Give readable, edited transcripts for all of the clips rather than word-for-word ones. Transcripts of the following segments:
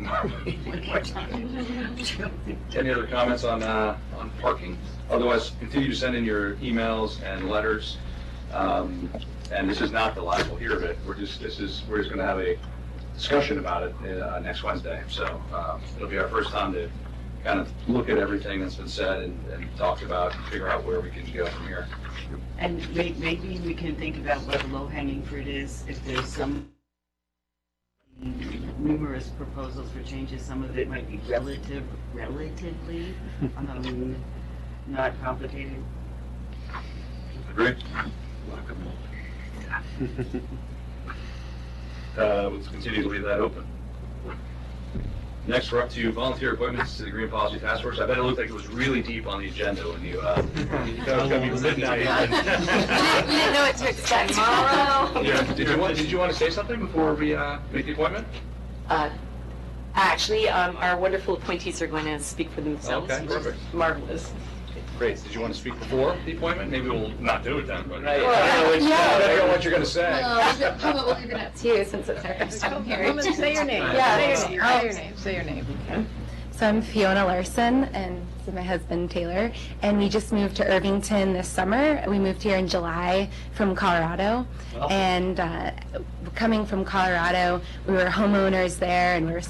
more time. Any other comments on parking? Otherwise, continue to send in your emails and letters. And this is not the last we'll hear of it. We're just going to have a discussion about it next Wednesday. So it'll be our first time to kind of look at everything that's been said and talked about and figure out where we can go from here. And maybe we can think about what the low-hanging fruit is. If there's some numerous proposals for changes, some of it might be relatively not complicated. Agree? Let's continue to leave that open. Next, we're up to volunteer appointments to the Green Policy Task Force. I bet it looked like it was really deep on the agenda when you thought it was going to be midnight. We didn't know what to expect tomorrow. Yeah. Did you want to say something before we make the appointment? Actually, our wonderful appointees are going to speak for themselves. Okay, perfect. Marvelous. Great. Did you want to speak before the appointment? Maybe we'll not do it then. But Right. I don't know what you're going to say. How about we'll leave it up to you since it's our first time here. Say your name. Yeah. Say your name. Say your name. So I'm Fiona Larson, and this is my husband Taylor, and we just moved to Irvington this summer. We moved here in July from Colorado, and coming from Colorado, we were homeowners there, and we were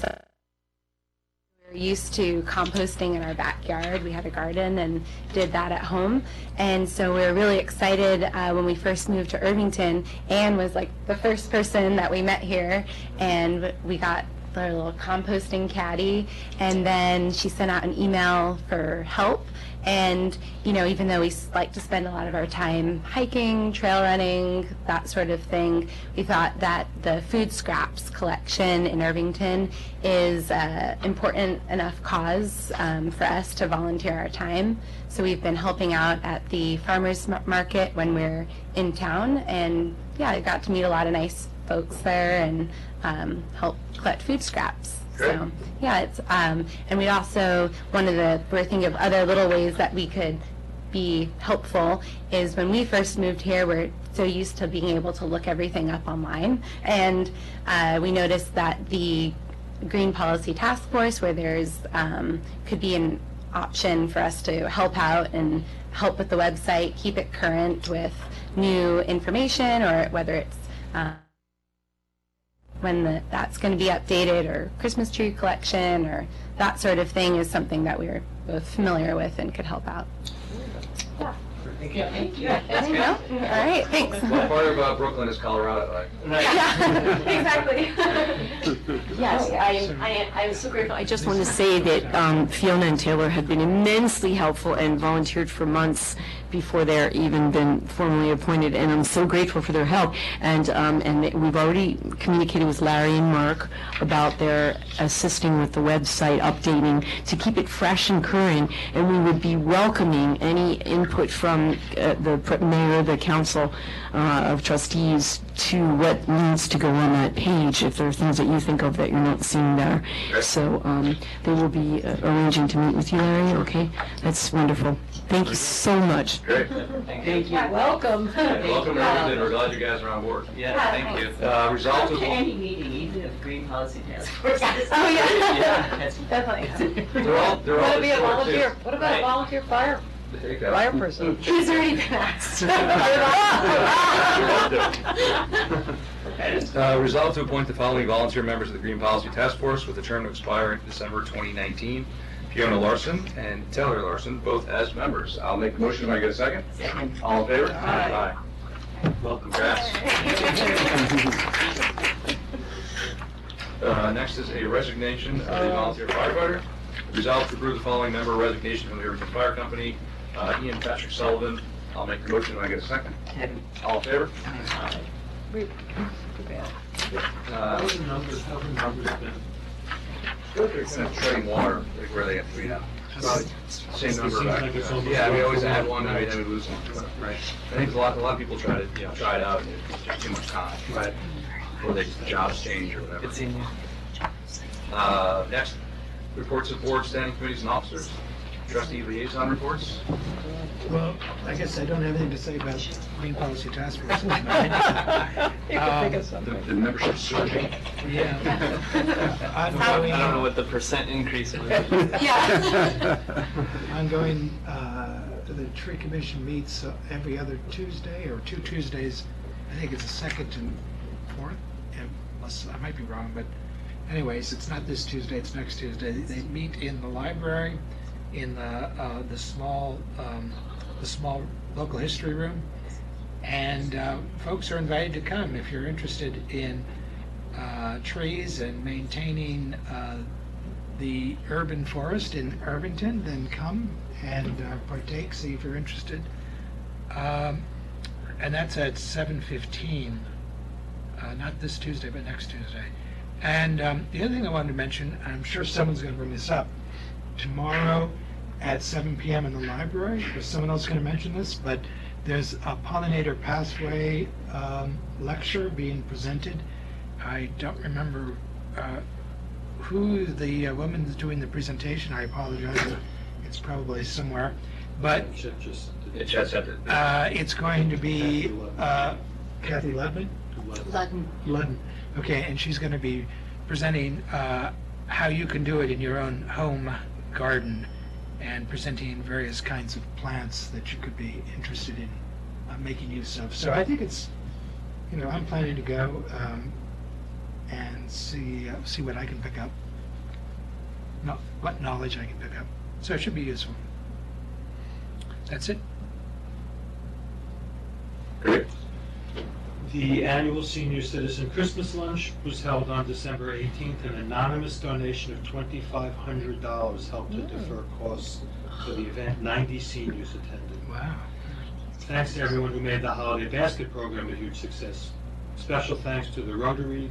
used to composting in our backyard. We had a garden and did that at home, and so we were really excited when we first moved to Irvington. Anne was like the first person that we met here, and we got our little composting caddy, and then she sent out an email for help. And you know, even though we like to spend a lot of our time hiking, trail running, that sort of thing, we thought that the food scraps collection in Irvington is an important enough cause for us to volunteer our time. So we've been helping out at the farmers market when we're in town, and yeah, I got to meet a lot of nice folks there and help collect food scraps. Great. So yeah, it's and we also we're thinking of other little ways that we could be helpful. Is when we first moved here, we're so used to being able to look everything up online, and we noticed that the Green Policy Task Force, where there's could be an option for us to help out and help with the website, keep it current with new information, or whether it's when that's going to be updated, or Christmas tree collection, or that sort of thing, is something that we're both familiar with and could help out. Yeah. Thank you. Thank you. There you go. All right, thanks. What part of Brooklyn is Colorado? Yeah, exactly. Yes, I'm so grateful. I just want to say that Fiona and Taylor have been immensely helpful and volunteered for months before they're even been formally appointed, and I'm so grateful for their help. And we've already communicated with Larry and Mark about their assisting with the website updating to keep it fresh and current, and we would be welcoming any input from the mayor, the council of trustees, to what needs to go on that page if there are things that you think of that you're not seeing there. So they will be arranging to meet with you, Larry. Okay, that's wonderful. Thank you so much. Great. Thank you. Welcome. Welcome to Irvington. We're glad you guys are on board. Yeah, thank you. Results Come of to any meeting, even if Green Policy Task Force. Oh, yeah. Yeah. Definitely. they're all What about a short, volunteer? too. What about a volunteer fire There you go. person? He's already been asked. Resolved to appoint the following volunteer members of the Green Policy Task Force with a term to expire in December 2019. Fiona Larson and Taylor Larson, both as members. I'll make the motion. Can I get a second? Second. All in favor? Aye. Welcome, congrats. Next is a resignation of a volunteer firefighter. Resolved to approve the following member resignation from the Irvington Fire Company. Ian Patrick Sullivan. I'll make the motion. Can I get a second? Second. All in favor? Too bad. It's treading water, like where they have to be. Same number back. Yeah, we always add one, and then we lose one. Right. I think a lot of people try to, try it out, and it's just too much time. Right. Or the jobs change or whatever. It's in you. Next, reports of board, standing committees, and officers. Trustee liaison reports? Well, I guess I don't have anything to say about Green Policy Task Force. You can think of The something. the membership survey? Yeah. I don't know what the percent increase was. Ongoing, the tree commission meets every other Tuesday, or 2 Tuesdays. I think it's the second and fourth, unless, I might be wrong, but anyways, it's not this Tuesday, it's next Tuesday. They meet in the library, in the small local history room, and folks are invited to come if you're interested in trees and maintaining the urban forest in Irvington. Then come and partake, see if you're interested. And that's at 7:15, not this Tuesday, but next Tuesday. And the other thing I wanted to mention, I'm sure someone's going to bring this up, tomorrow at 7 p.m. in the library, is someone else going to mention this, but there's a pollinator pathway lecture being presented. I don't remember who the woman is doing the presentation. I apologize. It's probably somewhere. But It's just at the, it's going to be Kathy Ludman? Ludden. Okay, and she's going to be presenting how you can do it in your own home garden, and presenting various kinds of plants that you could be interested in making use of. So I think it's, I'm planning to go and see what I can pick up, what knowledge I can pick up. So it should be useful. That's it. great. The annual Senior Citizen Christmas Lunch was held on December 18th. An anonymous donation of $2,500 helped to defer costs for the event. 90 seniors attended. Wow. Thanks to everyone who made the holiday basket program a huge success. Special thanks to the Rotary,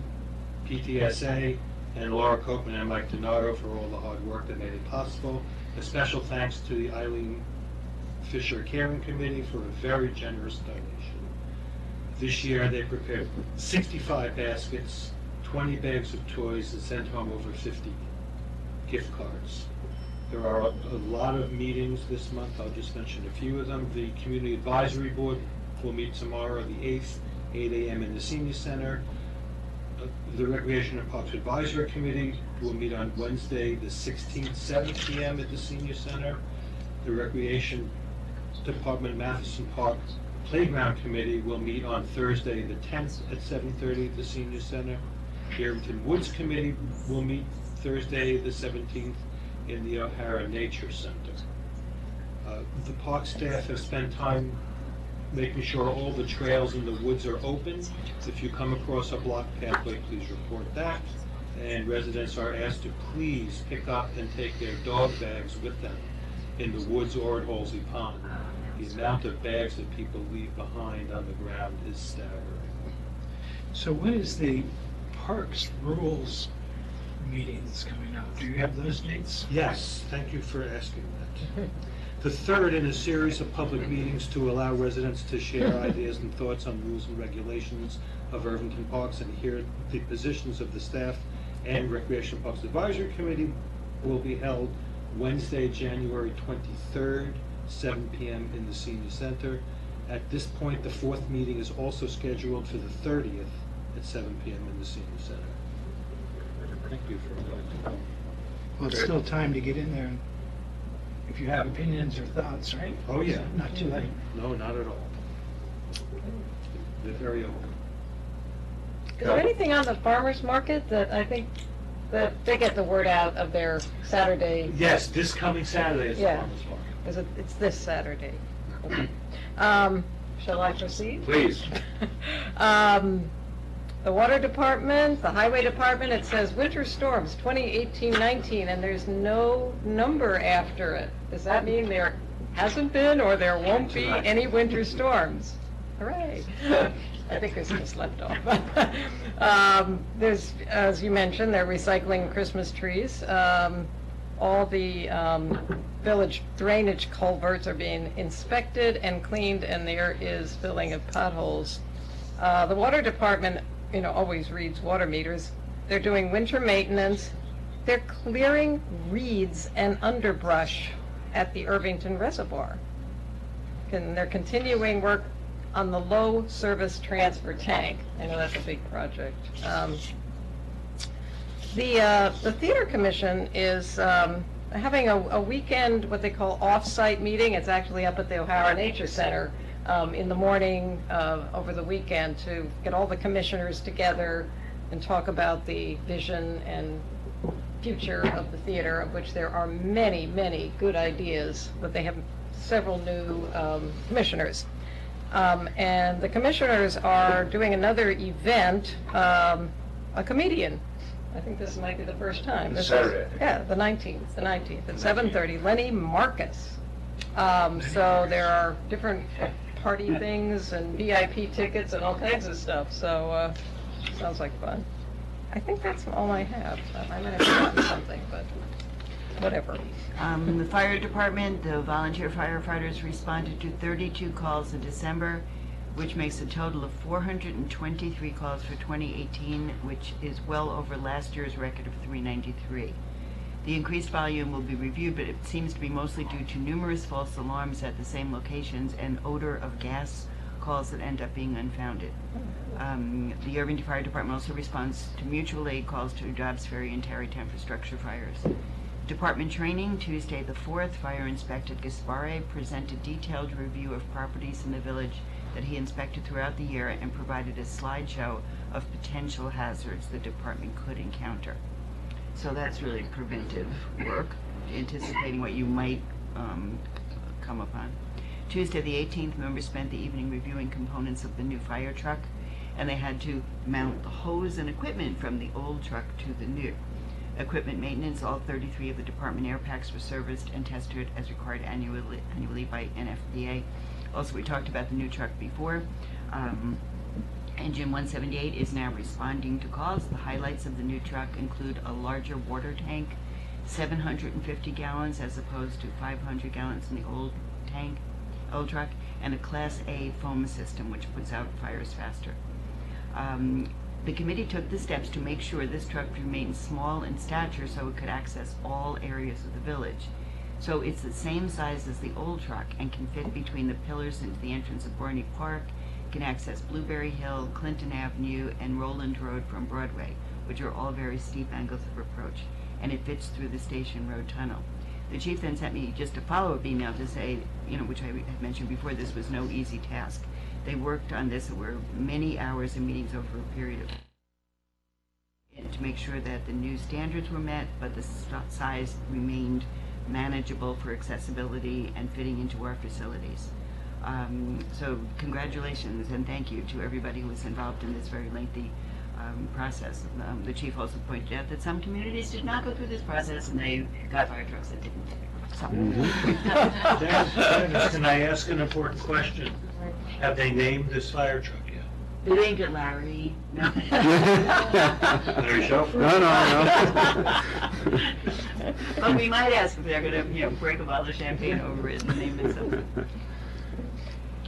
PTSA, and Laura Copeman and Mike Donato for all the hard work that made it possible. A special thanks to the Eileen Fisher Caring Committee for a very generous donation. This year, they prepared 65 baskets, 20 bags of toys, and sent home over 50 gift cards. There are a lot of meetings this month. I'll just mention a few of them. The Community Advisory Board will meet tomorrow, the 8th, 8 a.m. in the Senior Center. The Recreation and Parks Advisory Committee will meet on Wednesday, the 16th, 7 p.m. at the Senior Center. The Recreation Department Matheson Park Playground Committee will meet on Thursday, the 10th at 7:30 at the Senior Center. The Irvington Woods Committee will meet Thursday, the 17th in the O'Hara Nature Center. The park staff have spent time making sure all the trails in the woods are open. If you come across a blocked pathway, please report that. And residents are asked to please pick up and take their dog bags with them in the woods or at Halsey Pond. The amount of bags that people leave behind on the ground is staggering. So when is the Parks Rules meetings coming up? Do you have those dates? Yes, thank you for asking that. The third in a series of public meetings to allow residents to share ideas and thoughts on rules and regulations of Irvington Parks and hear the positions of the staff and Recreation Parks Advisory Committee will be held Wednesday, January 23rd, 7 p.m. in the Senior Center. At this point, the fourth meeting is also scheduled for the 30th at 7 p.m. in the Senior Center. Thank you for that. Well, it's still time to get in there if you have opinions or thoughts, right? Oh, yeah. Not too late. No, not at all. They're very open. Is there anything on the farmer's market that I think that they get the word out of their Saturday? Yes, this coming Saturday is the Yeah. farmer's market. It's this Saturday. Shall I proceed? Please. The water department, the highway department, it says winter storms 2018-19, and there's no number after it. Does that mean there hasn't been or there won't be any winter storms? Hooray. I think Christmas left off. There's, as you mentioned, they're recycling Christmas trees. All the village drainage culverts are being inspected and cleaned, and there is filling of potholes. The water department, always reads water meters. They're doing winter maintenance. They're clearing reeds and underbrush at the Irvington Reservoir. And they're continuing work on the low service transfer tank. I know that's a big project. The Theater Commission is having a weekend, what they call off-site meeting. It's actually up at the O'Hara Nature Center in the morning over the weekend to get all the commissioners together and talk about the vision and future of the theater, of which there are many, many good ideas, but they have several new commissioners. And the commissioners are doing another event, a comedian. I think this might be the first time. This Saturday, I is- think. Yeah, the 19th at 7:30, Lenny Marcus. So there are different party things and VIP tickets and all kinds of stuff, so sounds like fun. I think that's all I have. I might have forgotten something, but whatever. The fire department, the volunteer firefighters responded to 32 calls in December, which makes a total of 423 calls for 2018, which is well over last year's record of 393. The increased volume will be reviewed, but it seems to be mostly due to numerous false alarms at the same locations and odor of gas calls that end up being unfounded. The Irvington Fire Department also responds to mutual aid calls to Dobbs Ferry and Tarrytown for structure fires. Department training, Tuesday the 4th, Fire Inspector Gaspare presented detailed review of properties in the village that he inspected throughout the year and provided a slideshow of potential hazards the department could encounter. So that's really preventive work, anticipating what you might come upon. Tuesday the 18th, members spent the evening reviewing components of the new fire truck, and they had to mount the hose and equipment from the old truck to the new. Equipment maintenance, all 33 of the department air packs were serviced and tested as required annually by NFPA. Also, we talked about the new truck before. Engine 178 is now responding to calls. The highlights of the new truck include a larger water tank, 750 gallons as opposed to 500 gallons in the old truck, and a Class A foam system which puts out fires faster. The committee took the steps to make sure this truck remained small in stature so it could access all areas of the village. So it's the same size as the old truck and can fit between the pillars into the entrance of Borney Park, can access Blueberry Hill, Clinton Avenue, and Roland Road from Broadway, which are all very steep angles of approach, and it fits through the Station Road Tunnel. The chief then sent me just a follow-up email to say, which I had mentioned before, this was no easy task. They worked on this. There were many hours of meetings over a period of to make sure that the new standards were met, but the size remained manageable for accessibility and fitting into our facilities. So congratulations and thank you to everybody who was involved in this very lengthy process. The chief also pointed out that some communities did not go through this process and they got fire trucks that didn't. So. Dennis, can I ask an important question? Have they named this fire truck yet? They named it Larry. No. Larry Shelfer? No. But we might ask if they're going to, break a bottle of champagne over it and name it something.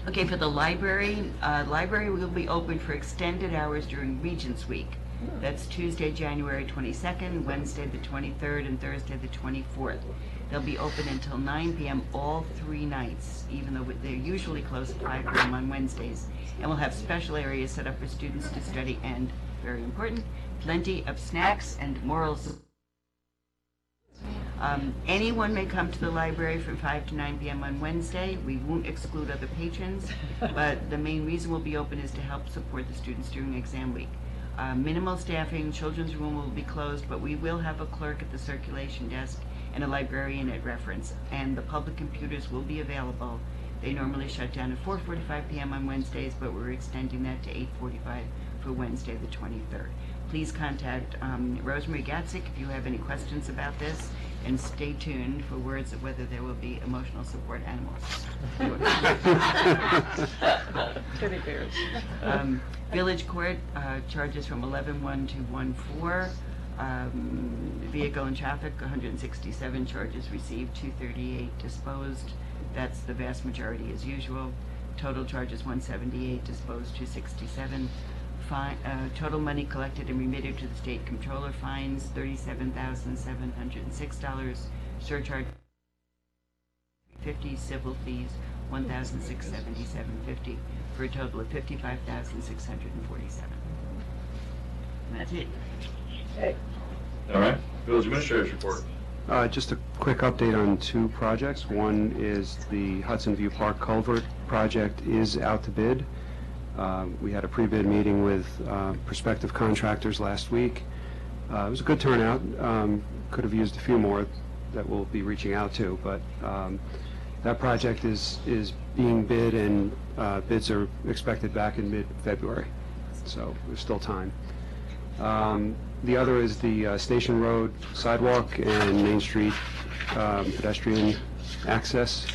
Okay, for the library, library will be open for extended hours during Regents Week. That's Tuesday, January 22nd, Wednesday the 23rd, and Thursday the 24th. They'll be open until 9 p.m. all 3 nights, even though they're usually closed at 5 p.m. on Wednesdays. And we'll have special areas set up for students to study and, very important, plenty of snacks and moral support. Anyone may come to the library from 5 to 9 p.m. on Wednesday. We won't exclude other patrons, but the main reason we'll be open is to help support the students during exam week. Minimal staffing, children's room will be closed, but we will have a clerk at the circulation desk and a librarian at reference, and the public computers will be available. They normally shut down at 4:45 p.m. on Wednesdays, but we're extending that to 8:45 for Wednesday the 23rd. Please contact Rosemary Gatzik if you have any questions about this, and stay tuned for words of whether there will be emotional support animals. Teddy bears. Village Court charges from 11/1 to 1/4. Vehicle and traffic, 167 charges received, 238 disposed. That's the vast majority as usual. Total charges 178, disposed 267. Total money collected and remitted to the state comptroller, fines $37,706. Surcharge $1,650, civil fees $1,677.50, for a total of $55,647. And that's it. All right, village administrator's report. Just a quick update on two projects. One is the Hudson View Park Culvert project is out to bid. We had a pre-bid meeting with prospective contractors last week. It was a good turnout. Could have used a few more that we'll be reaching out to, but that project is being bid, and bids are expected back in mid-February, so there's still time. The other is the Station Road sidewalk and Main Street pedestrian access.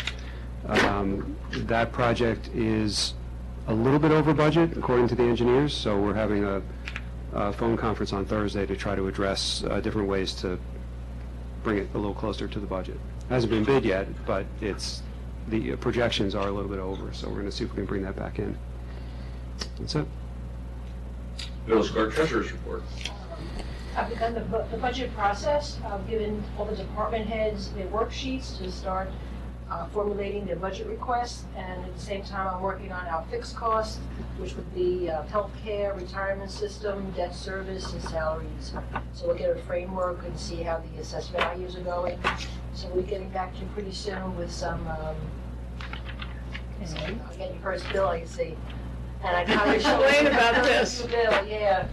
That project is a little bit over budget, according to the engineers, so we're having a phone conference on Thursday to try to address different ways to bring it a little closer to the budget. Hasn't been bid yet, but the projections are a little bit over, so we're going to see if we can bring that back in. That's it. Village clerk treasurer's report. I've begun the budget process. I've given all the department heads their worksheets to start formulating their budget requests, and at the same time, I'm working on our fixed costs, which would be healthcare, retirement system, debt service, and salaries. So we'll get a framework and see how the assessed values are going. So we'll be getting back to you pretty soon with some, I'll get your first bill, I can see. And I kind of Explain about this. Bill, yeah.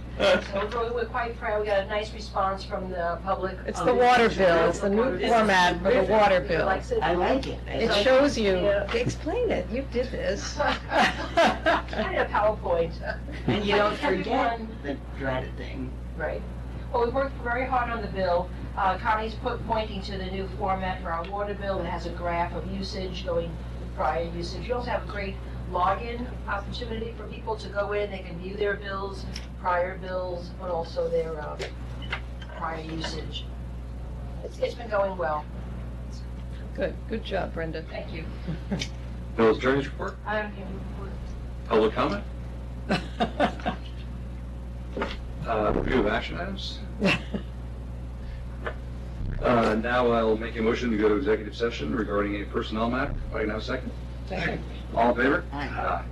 So we're quite proud. We got a nice response from the public. It's the water bill, it's the new format for the water bill. Like I said, I like it. It shows you, Yeah. explain it, you did this. I had a PowerPoint. And you don't forget Everyone- the dreaded thing. Right. Well, we worked very hard on the bill. Connie's pointing to the new format for our water bill that has a graph of usage going with prior usage. You also have a great login opportunity for people to go in. They can view their bills, prior bills, but also their prior usage. It's been going well. Good job, Brenda. Thank you. Village attorney's report. I don't have Public comment. Review of action items. Now I'll make a motion to go to executive session regarding a personnel matter. If I can have a second. Second. All in favor? Aye.